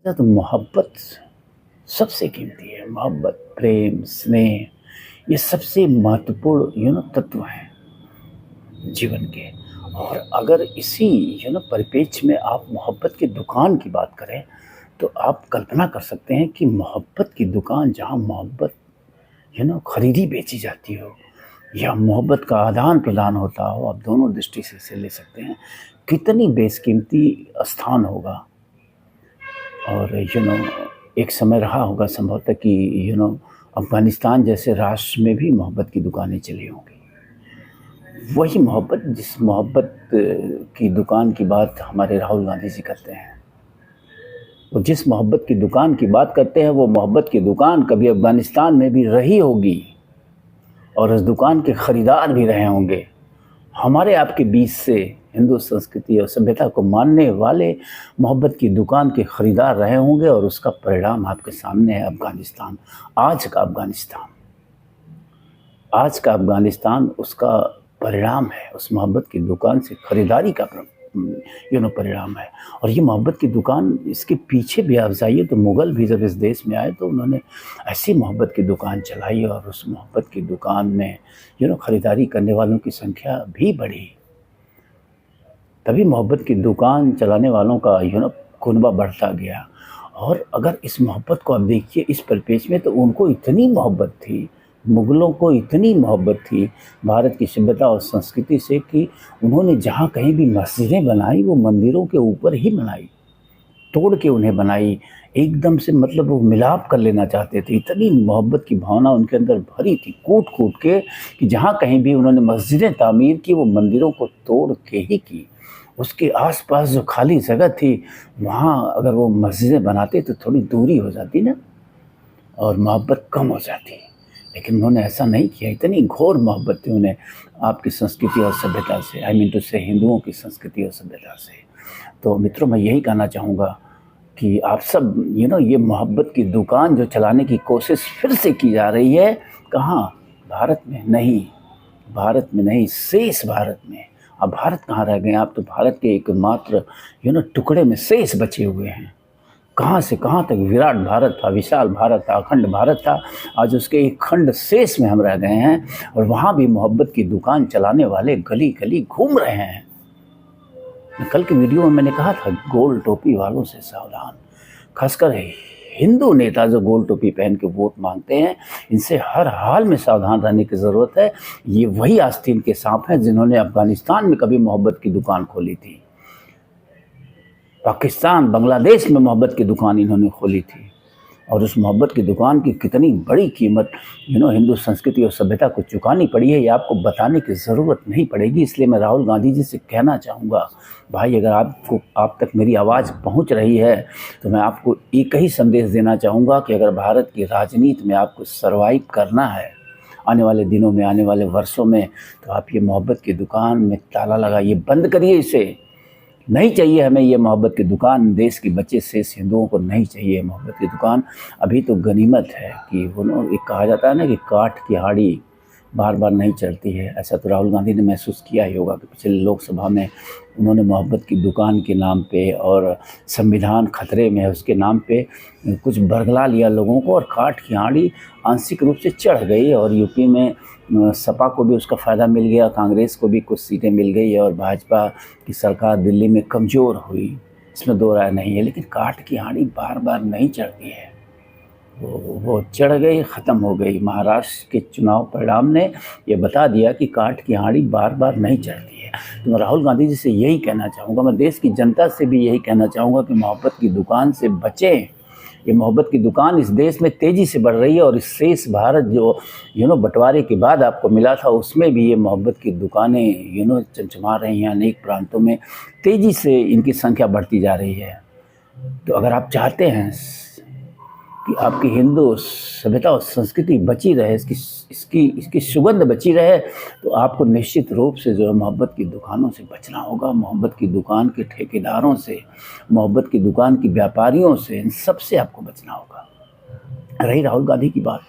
तो मोहब्बत सबसे कीमती है। मोहब्बत, प्रेम, स्नेह, ये सबसे महत्वपूर्ण तत्व हैं जीवन के। और अगर इसी परिप्रेक्ष्य में आप मोहब्बत की दुकान की बात करें, तो आप कल्पना कर सकते हैं कि मोहब्बत की दुकान जहाँ मोहब्बत खरीदी बेची जाती हो या मोहब्बत का आदान-प्रदान होता हो, आप दोनों दृष्टि से इसे ले सकते हैं, कितनी बेशकीमती स्थान होगा। और एक समय रहा होगा संभवतः कि अफ़गानिस्तान जैसे राष्ट्र में भी मोहब्बत की दुकानें चली होंगी। वही मोहब्बत जिस मोहब्बत की दुकान की बात हमारे राहुल गांधी जी करते हैं, वो जिस मोहब्बत की दुकान की बात करते हैं, वो मोहब्बत की दुकान कभी अफ़गानिस्तान में भी रही होगी और उस दुकान के खरीदार भी रहे होंगे। हमारे आपके बीच से हिंदू संस्कृति और सभ्यता को मानने वाले मोहब्बत की दुकान के खरीदार रहे होंगे और उसका परिणाम आपके सामने है। अफ़गानिस्तान, आज का अफ़गानिस्तान, आज का अफ़गानिस्तान उसका परिणाम है। उस मोहब्बत की दुकान से खरीदारी का परिणाम है। और ये मोहब्बत की दुकान, इसके पीछे भी आप जाइए तो मुग़ल भी जब इस देश में आए तो उन्होंने ऐसी मोहब्बत की दुकान चलाई और उस मोहब्बत की दुकान में खरीदारी करने वालों की संख्या भी बढ़ी। तभी मोहब्बत की दुकान चलाने वालों का कुनबा बढ़ता गया। और अगर इस मोहब्बत को आप देखिए इस परिप्रेक्ष्य में, तो उनको इतनी मोहब्बत थी, मुग़लों को इतनी मोहब्बत थी भारत की सभ्यता और संस्कृति से कि उन्होंने जहाँ कहीं भी मस्जिदें बनाई, वो मंदिरों के ऊपर ही बनाई, तोड़ के उन्हें बनाई। एकदम से मतलब वो मिलाप कर लेना चाहते थे। इतनी मोहब्बत की भावना उनके अंदर भरी थी कूट-कूट के कि जहाँ कहीं भी उन्होंने मस्जिदें तामीर की, वो मंदिरों को तोड़ के ही की। उसके आस-पास जो खाली जगह थी, वहाँ अगर वो मस्जिदें बनाते तो थोड़ी दूरी हो जाती ना और मोहब्बत कम हो जाती। लेकिन उन्होंने ऐसा नहीं किया। इतनी घोर मोहब्बत थी उन्हें आपकी संस्कृति और सभ्यता से, आई मीन टू से हिंदुओं की संस्कृति और सभ्यता से। तो मित्रों, मैं यही कहना चाहूँगा कि आप सब ये मोहब्बत की दुकान जो चलाने की कोशिश फिर से की जा रही है, कहाँ? भारत में नहीं, भारत में नहीं, शेष भारत में। अब भारत कहाँ रह गए? आप तो भारत के एकमात्र टुकड़े में शेष बचे हुए हैं। कहाँ से कहाँ तक विराट भारत था, विशाल भारत था, अखंड भारत था। आज उसके एक खंड शेष में हम रह गए हैं और वहाँ भी मोहब्बत की दुकान चलाने वाले गली गली घूम रहे हैं। कल के वीडियो में मैंने कहा था, गोल टोपी वालों से सावधान। खासकर हिंदू नेता जो गोल टोपी पहन के वोट मांगते हैं, इनसे हर हाल में सावधान रहने की ज़रूरत है। ये वही आस्तीन के सांप हैं जिन्होंने अफ़गानिस्तान में कभी मोहब्बत की दुकान खोली थी, पाकिस्तान, बांग्लादेश में मोहब्बत की दुकान इन्होंने खोली थी। और उस मोहब्बत की दुकान की कितनी बड़ी कीमत हिंदू संस्कृति और सभ्यता को चुकानी पड़ी है, ये आपको बताने की ज़रूरत नहीं पड़ेगी। इसलिए मैं राहुल गांधी जी से कहना चाहूँगा, भाई अगर आप तक मेरी आवाज़ पहुँच रही है, तो मैं आपको एक ही संदेश देना चाहूँगा कि अगर भारत की राजनीति में आपको सर्वाइव करना है आने वाले दिनों में, आने वाले वर्षों में, तो आप ये मोहब्बत की दुकान में ताला लगाइए, बंद करिए इसे। नहीं चाहिए हमें ये मोहब्बत की दुकान। देश के बच्चे शेष हिंदुओं को नहीं चाहिए मोहब्बत की दुकान। अभी तो गनीमत है कि एक कहा जाता है ना कि काठ की हाड़ी बार बार नहीं चढ़ती है। ऐसा तो राहुल गांधी ने महसूस किया ही होगा कि पिछले लोकसभा में उन्होंने मोहब्बत की दुकान के नाम पे और संविधान खतरे में है उसके नाम पे कुछ बरगला लिया लोगों को, और काठ की हाड़ी आंशिक रूप से चढ़ गई। और यूपी में सपा को भी उसका फ़ायदा मिल गया, कांग्रेस को भी कुछ सीटें मिल गई और भाजपा की सरकार दिल्ली में कमज़ोर हुई, इसमें दो राय नहीं है। लेकिन काठ की हाड़ी बार बार नहीं चढ़ती है, वो चढ़ गई, ख़त्म हो गई। महाराष्ट्र के चुनाव परिणाम ने ये बता दिया कि काठ की हाड़ी बार बार नहीं चढ़ती है। तो मैं राहुल गांधी जी से यही कहना चाहूँगा, मैं देश की जनता से भी यही कहना चाहूँगा कि मोहब्बत की दुकान से बचें। ये मोहब्बत की दुकान इस देश में तेज़ी से बढ़ रही है और इस शेष भारत जो बंटवारे के बाद आपको मिला था, उसमें भी ये मोहब्बत की दुकानें चमचमा रही हैं। अनेक प्रांतों में तेज़ी से इनकी संख्या बढ़ती जा रही है। तो अगर आप चाहते हैं कि आपकी हिंदू सभ्यता और संस्कृति बची रहे, इसकी सुगंध बची रहे, तो आपको निश्चित रूप से जो है मोहब्बत की दुकानों से बचना होगा। मोहब्बत की दुकान के ठेकेदारों से, मोहब्बत की दुकान के व्यापारियों से, इन सब से आपको बचना होगा। रही राहुल गांधी की बात,